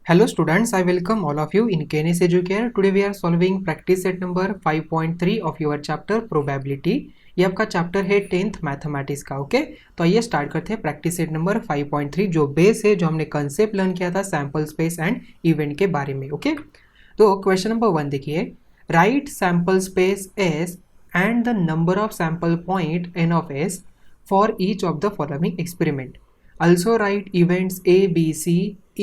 Hello students, I welcome all of you in KNS Educare. Today we are solving practice set number 5.3 of your chapter probability. ये आपका chapter है 10th mathematics का. Okay तो आइए start करते हैं practice set number 5.3 जो base है, जो हमने कंसेप्ट लर्न किया था सैम्पल स्पेस एंड इवेंट के बारे में. ओके तो क्वेश्चन नंबर 1 देखिए, write sample space S and the number of sample points n of S for each of the following experiment. Also write events A, B, C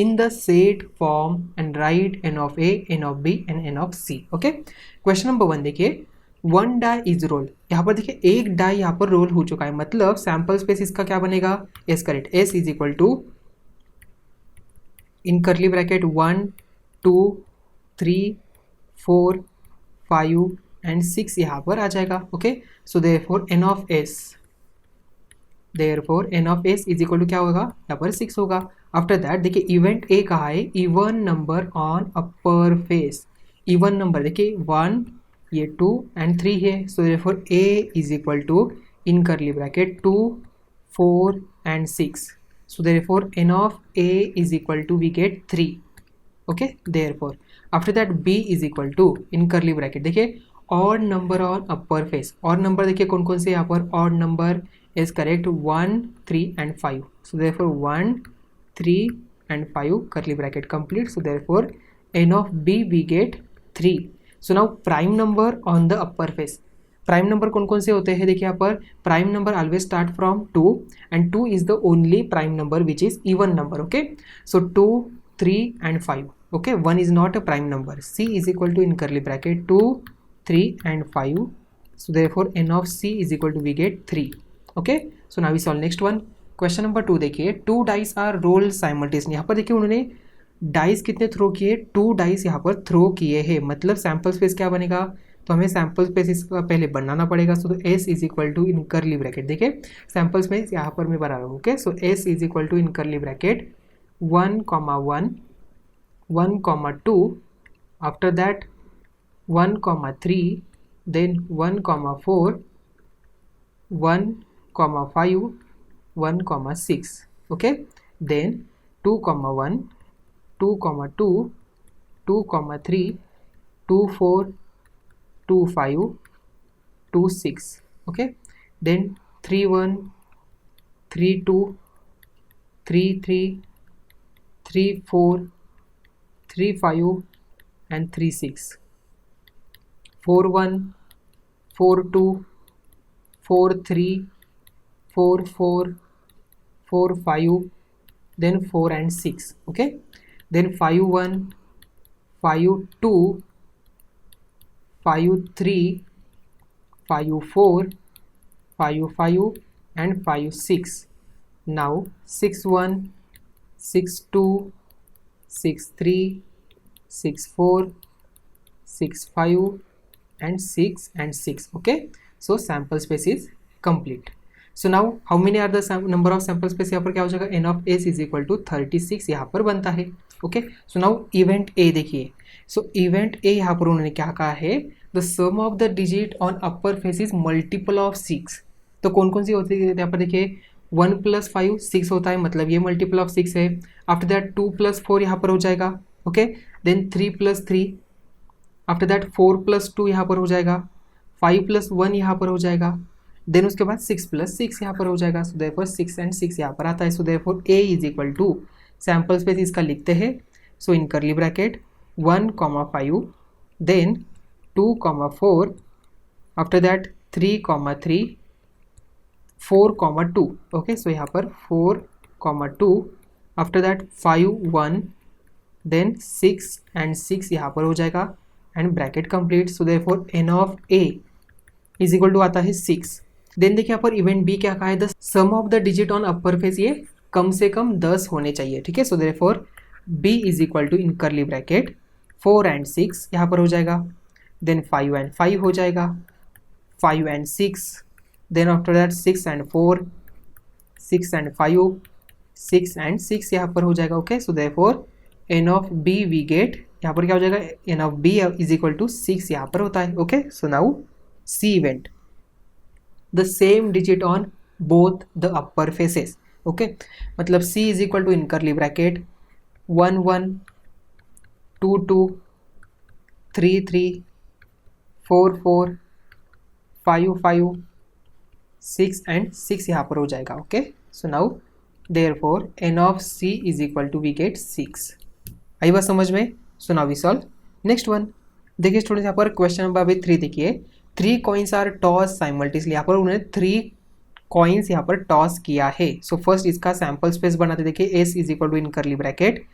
in the set form and write n of A, n of B and n of C. Okay. Question number 1 देखिए, one die is role. यहाँ पर देखिए एक die यहाँ पर role हो चुका है, मतलब सैंपल स्पेस इसका क्या बनेगा, S correct. S is equal to in curly bracket 1 2 3 4 5 and 6 यहाँ पर आ जाएगा. Okay so therefore n of S, therefore n of s is equal to क्या होगा, यहाँ पर 6 होगा. आफ्टर दैट देखिए इवेंट a कहा है, even number on upper face. Even number देखिए 1 ये 2 एंड 3 है, so therefore a is equal to in curly bracket 2 4 and 6. So therefore n of a is equal to we get 3. Okay therefore after that b is equal to in curly bracket देखिए odd number on upper face. Odd number देखिए कौन कौन से यहाँ पर odd number is correct 1 3 and 5. so therefore 1 3 and 5 curly bracket complete. so therefore n of b we get 3. so now prime number on the upper face. Prime number कौन कौन से होते हैं, देखिए यहाँ पर prime number always start from 2 and 2 is the only prime number which is even number. Okay so 2 3 and 5. Okay 1 is not a prime number. c is equal to in curly bracket 2 3 and 5. so therefore n of c is equal to we get 3. Okay so now we solve next one. Question number 2 देखिए, 2 dice are role simultaneously. यहाँ पर देखिए उन्होंने dice कितने throw किए, 2 dice यहाँ पर throw किए हैं, मतलब सैम्पल स्पेस क्या बनेगा, तो हमें सैम्पल स्पेस इसका पहले बनाना पड़ेगा. सो तो S is equal to in curly bracket देखिए सैम्पल स्पेस यहाँ पर मैं बना रहा हूँ. Okay so S is equal to in curly bracket 1 1 2 after that 1 3 then 1 4 1 5 1 6. okay then 2 1 2 2 2 3 2 4 2 5 2 6. okay then 3 1 3 2 3 3 3 4 3 5 and 3 6. 4 1 4 2 4 3 4 4 4 5 then 4 and 6. okay then 5 1 5 2 5 3 5 4 5 5 and 5 6. now 6 1 6 2 6 3 6 4 6 5 and 6 and 6. okay so sample space is complete. so now how many are the number of sample space, यहाँ पर क्या हो जाएगा, n of s is equal to 36 यहाँ पर बनता है. Okay so now event a देखिए, सो इवेंट a यहाँ पर उन्होंने क्या कहा है, the sum of the digit on upper face is multiple of 6. तो कौन कौन सी होती है यहाँ पर देखिए 1 + 5 6 होता है, मतलब ये मल्टीपल ऑफ 6 है. आफ्टर दैट 2 + 4 यहाँ पर हो जाएगा. ओके देन 3 + 3, आफ्टर दैट 4 + 2 यहाँ पर हो जाएगा, 5 + 1 यहाँ पर हो जाएगा, देन उसके बाद 6 + 6 यहाँ पर हो जाएगा. सो देयरफॉर 6 and 6 यहाँ पर आता है. So therefore a is equal to sample space इसका लिखते हैं, so in curly bracket 1 5 then 2 4 after that 3 3 4 2. Okay so यहाँ पर 4 2 आफ्टर दैट 5 1 देन 6 and 6 यहाँ पर हो जाएगा and bracket complete. So therefore n of a is equal to आता है 6. देन देखिए यहाँ पर इवेंट बी क्या कहा है, the sum of the digit on upper face ये कम से कम 10 होने चाहिए. ठीक है so therefore b is equal to in curly bracket 4 and 6 यहाँ पर हो जाएगा, देन 5 and 5 हो जाएगा, 5 and 6 then after that 6 and 4 6 and 5 6 and 6 यहाँ पर हो जाएगा. Okay so therefore n of b we get, यहाँ पर क्या हो जाएगा, n of b is equal to 6 यहाँ पर होता है. Okay so now C event, the same digit on both the upper faces. okay मतलब C is equal to in curly bracket 1 1 2 2, 3 3, 4 4, 5 5, 6 and 6 यहाँ पर हो जाएगा. Okay, so now therefore n of c is equal to we get 6. आई बात समझ में? So now we solve next one. देखिए स्टूडेंट्स, यहाँ पर क्वेश्चन नंबर अभी 3 देखिए. 3 कॉइन्स आर टॉस साइमल्टेनियसली. यहाँ पर उन्होंने 3 कॉइन्स यहाँ पर टॉस किया है. सो फर्स्ट इसका सैम्पल स्पेस बनाते. देखिए s is equal to in curly bracket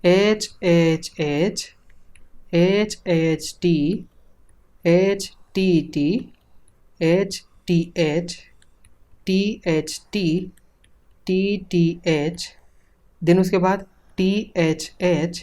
h h h h h t h t t h t h t h t t t h, then उसके बाद t h h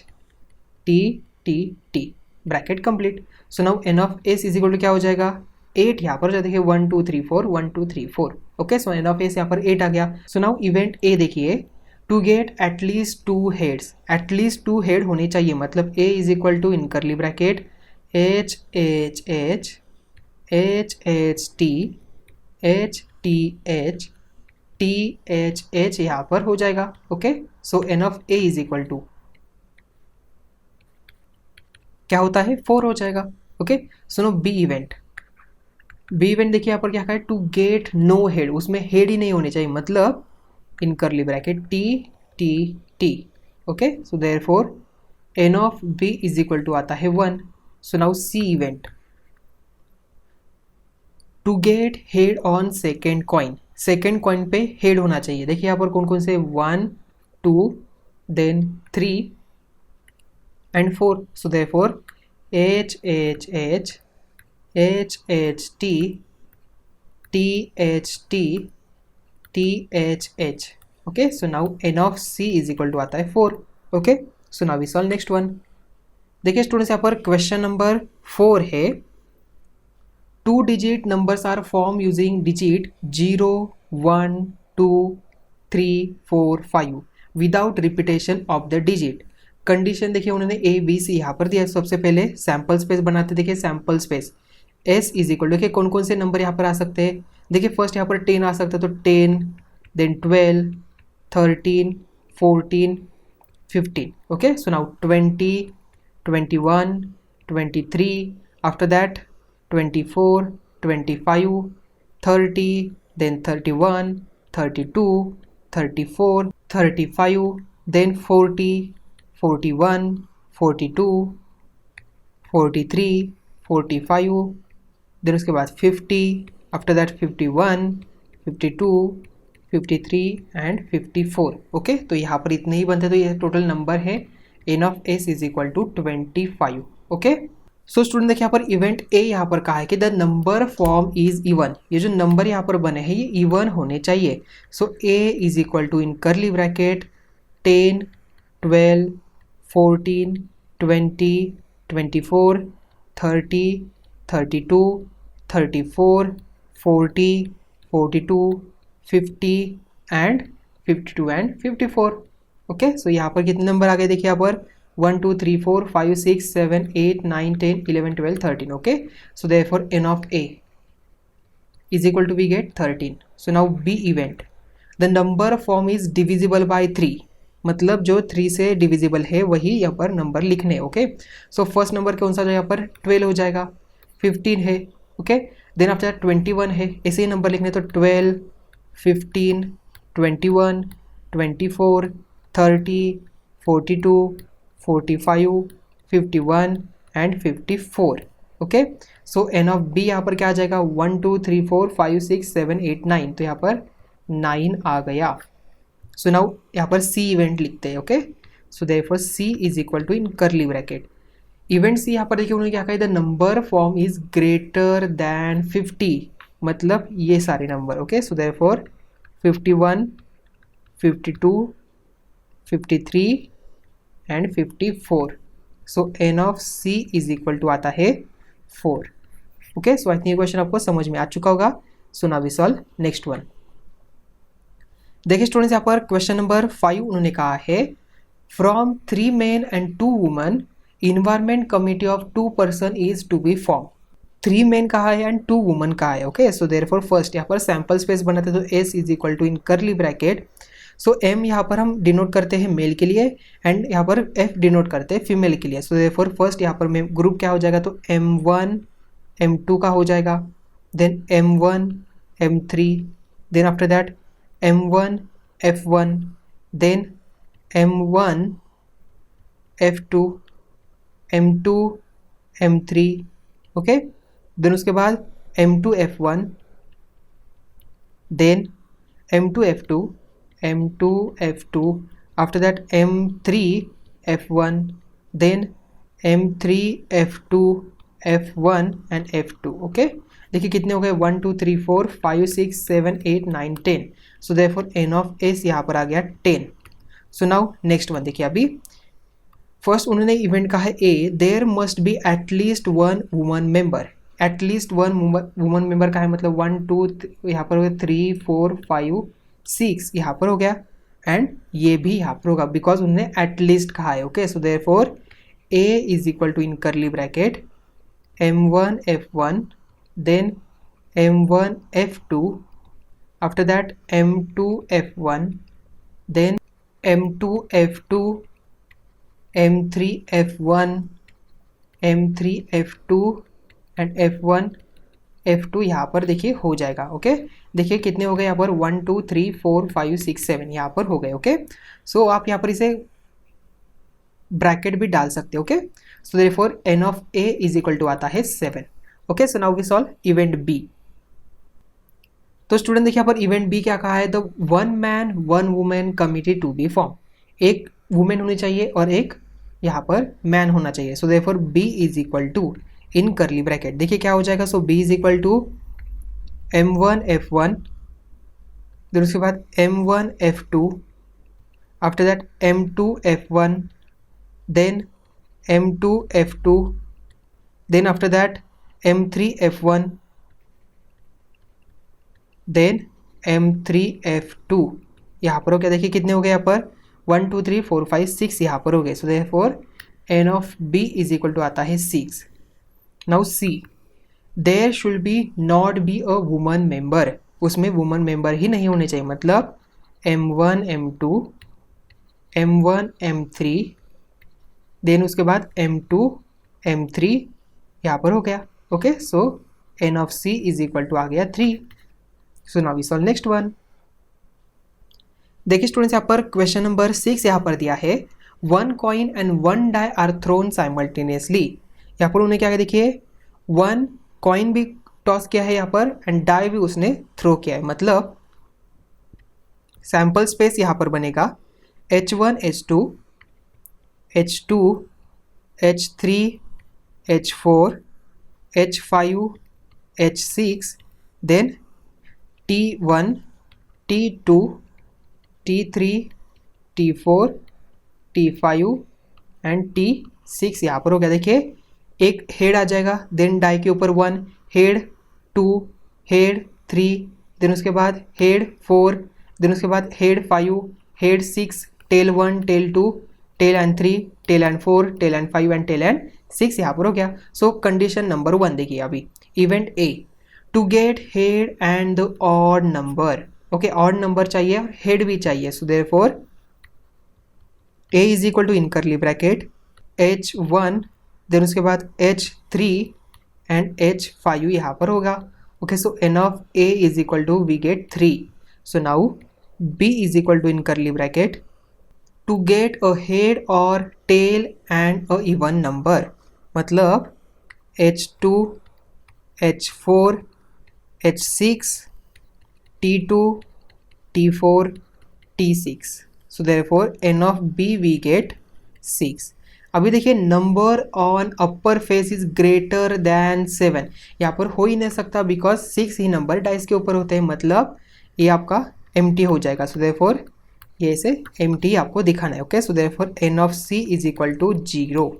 t t t, bracket complete. So now n of s is equal to क्या हो जाएगा? 8 यहाँ पर जो देखिए 1 2 3 4 1 2 3 4. Okay, so n of s यहाँ पर 8 आ गया. सो नाउ इवेंट a देखिए, to get at least 2 heads. At least 2 head होने चाहिए, मतलब a is equal to in curly bracket h h h h h t h t h t h h यहाँ पर हो जाएगा. Okay, so n of a is equal to क्या होता है? 4 हो जाएगा. ओके, सुनो बी इवेंट. बी इवेंट देखिए यहाँ पर क्या है? टू गेट नो हेड, उसमें हेड ही नहीं होने चाहिए, मतलब in curly bracket T T T. Okay, so therefore N of B is equal to आता है 1. So now C event, to get head on second coin. Second coin पे head होना चाहिए. देखिए यहाँ पर कौन कौन से 1 2 then 3 and 4. So therefore H H H H H T T H T T H H. Okay, so now n of c is equal to आता है 4. Okay, so now we solve next one. देखिए students, यहाँ पर question number 4 है. 2 digit numbers are formed using digit 0 1 2 3 4 5 without repetition of the digit. Condition देखिए उन्होंने A B C यहाँ पर दिया. सबसे पहले सैम्पल स्पेस बनाते. देखिए sample space S is equal, देखिए कौन कौन से नंबर यहाँ पर आ सकते हैं. देखिए फर्स्ट यहाँ पर 10 आ सकता है, तो 10 then 12 13 14 15. Okay, so now 20 21 23, after that 24 25 30 then 31 32 34 35 then 40 41 42 43 45, then उसके बाद 50, आफ्टर दैट 51 52 53 एंड 54. ओके, तो यहाँ पर इतने ही बनते, तो ये टोटल नंबर है n of s is equal to 25. Okay, so student देखिए यहाँ पर इवेंट ए यहाँ पर कहा है कि the number form is even. ये जो नंबर यहाँ पर बने हैं ये इवन होने चाहिए. So a is equal to in curly bracket 10 12 14 20 24 30 32 34 40 42 50 and 52 and 54. Okay, so यहाँ पर कितने नंबर आ गए? देखिए यहाँ पर 1 2 3 4 5 6 7 8 9 10 11 12 13. Okay, so therefore n of a is equal to we get 13. So now B event, the number form is divisible by 3. मतलब जो 3 से डिविजिबल है वही यहाँ पर नंबर लिखने. ओके, सो फर्स्ट नंबर कौन सा जो यहाँ पर 12 हो जाएगा, 15 है. ओके, देन आफ्टर 21 है, ऐसे ही नंबर लिखने, तो 12 15 21 24 30 42 45 51 and 54. Okay, so N of B यहाँ पर क्या आ जाएगा? 1 2 3 4 5 6 7 8 9, तो यहाँ पर 9 आ गया. सो नाउ यहाँ पर सी इवेंट लिखते हैं. Okay, so therefore C is equal to in curly bracket event सी. यहाँ पर देखिए उन्होंने क्या कहा? The number form is greater than 50, मतलब ये सारे नंबर. Okay, so therefore 51 52 53 and 54. So N of C is equal to आता है 4. ओके, सो आई थिंक ये क्वेश्चन आपको समझ में आ चुका होगा. So now we solve next one. देखिए स्टूडेंट्स, यहाँ पर क्वेश्चन नंबर 5 उन्होंने कहा है from 3 men and 2 women environment committee of 2 person is to be form. 3 men कहा है एंड 2 women कहा है. ओके, सो देयरफॉर फर्स्ट यहाँ पर सैम्पल स्पेस बनाते, तो s is equal to in curly bracket. So M यहाँ पर हम डिनोट करते हैं मेल के लिए एंड यहाँ पर एफ डिनोट करते हैं फीमेल के लिए। सो देयरफॉर फर्स्ट यहाँ पर ग्रुप क्या हो जाएगा, तो M1 M2 का हो जाएगा, then M1 M3, then after that M1 F1, then M1 F2, M2 M3, okay. Then उसके बाद M2 F1, then M2 F2, M2 F2, after that M3 F1, then M3 F2 F1 and F2, okay. देखिए कितने हो गए, 1 2 3 4 5 6 7 8 9 10। सो therefore n of s यहाँ पर आ गया 10। So now next one देखिए, अभी फर्स्ट उन्होंने इवेंट कहा है A, there must be at least one woman member. At least one woman member का है मतलब 1 2 यहाँ पर हो गया, 3 4 5 6 यहाँ पर हो गया, एंड ये भी यहाँ पर होगा बिकॉज उन्होंने एटलीस्ट कहा है, okay. So therefore A is equal to in curly bracket M1 F1, then M1 F2, after that M2 F1, then M2 F2, M3 F1, M3 F2 and F1 F2 यहाँ पर देखिए हो जाएगा, okay. देखिए कितने हो गए यहाँ पर 1 2 3 4 5 6 7 यहाँ पर हो गए, ओके। सो आप यहाँ पर इसे ब्रैकेट भी डाल सकते हो, okay. So therefore n of a is equal to आता है 7, okay. So now we solve event b। तो स्टूडेंट देखिए यहाँ पर इवेंट बी क्या कहा है, the 1 man 1 women committee to be form. एक वुमेन होनी चाहिए और एक यहाँ पर मैन होना चाहिए। So therefore b is equal to in curly bracket देखिए क्या हो जाएगा, so b is equal to M1 F1, then उसके बाद M1 F2, after that M2 F1, then M2 F2, then after that M3 F1, then M3 F2 यहाँ पर हो गया। देखिए कितने हो गए यहाँ पर 1 2 3 4 5 6 यहाँ पर हो गए। So therefore n of b is equal to आता है 6। Now c, there should be not be a woman member. उसमें वुमन मेंबर ही नहीं होने चाहिए, मतलब M1 M2, M1 M3, then उसके बाद M2 M3 यहाँ पर हो गया, okay. So n of c is equal to आ गया 3। So now we solve next one. देखिए स्टूडेंट्स यहाँ पर क्वेश्चन नंबर 6 यहाँ पर दिया है, 1 coin and 1 die are thrown simultaneously. यहाँ पर उन्हें क्या है, देखिए 1 कॉइन भी टॉस किया है यहाँ पर एंड डाई भी उसने थ्रो किया है, मतलब सैंपल स्पेस यहाँ पर बनेगा H1 H2 H2 H3 H4 H5 H6, then T1 T2 T3 T4 T5 and T6 यहाँ पर हो गया। देखिए एक हेड आ जाएगा, देन डाई के ऊपर 1 हेड, 2 हेड, 3, देन उसके बाद हेड 4, देन उसके बाद head 5, head 6, tail 1 tail 2 tail and 3 tail and 4 tail and 5 and tail and 6 यहाँ पर हो गया। सो कंडीशन नंबर 1 देखिए अभी, event A, to get head and the odd number, okay. Odd number चाहिए और हेड भी चाहिए। So therefore a is equal to in curly bracket H1, then उसके बाद H3 एंड H5 यहाँ पर होगा, okay. So n of a is equal to we get 3। So now b is equal to in curly bracket to get a head और tail and a even number, मतलब H2 H4 H6 T2 T4 T6। So therefore n of b we get 6। अभी देखिए number on upper face is greater than 7, यहाँ पर हो ही नहीं सकता because 6 he number dice के ऊपर होते हैं, मतलब ये आपका एम्प्टी हो जाएगा। सो देयरफॉर ये इसे एम्प्टी आपको दिखाना है, okay. So therefore n of c is equal to 0।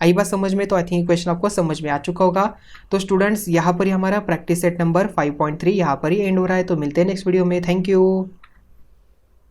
आई बात समझ में? तो आई थिंक क्वेश्चन आपको समझ में आ चुका होगा। तो स्टूडेंट्स यहाँ पर ही हमारा प्रैक्टिस सेट नंबर 5.3 यहाँ पर ही एंड हो रहा है। तो मिलते हैं नेक्स्ट वीडियो में। Thank you.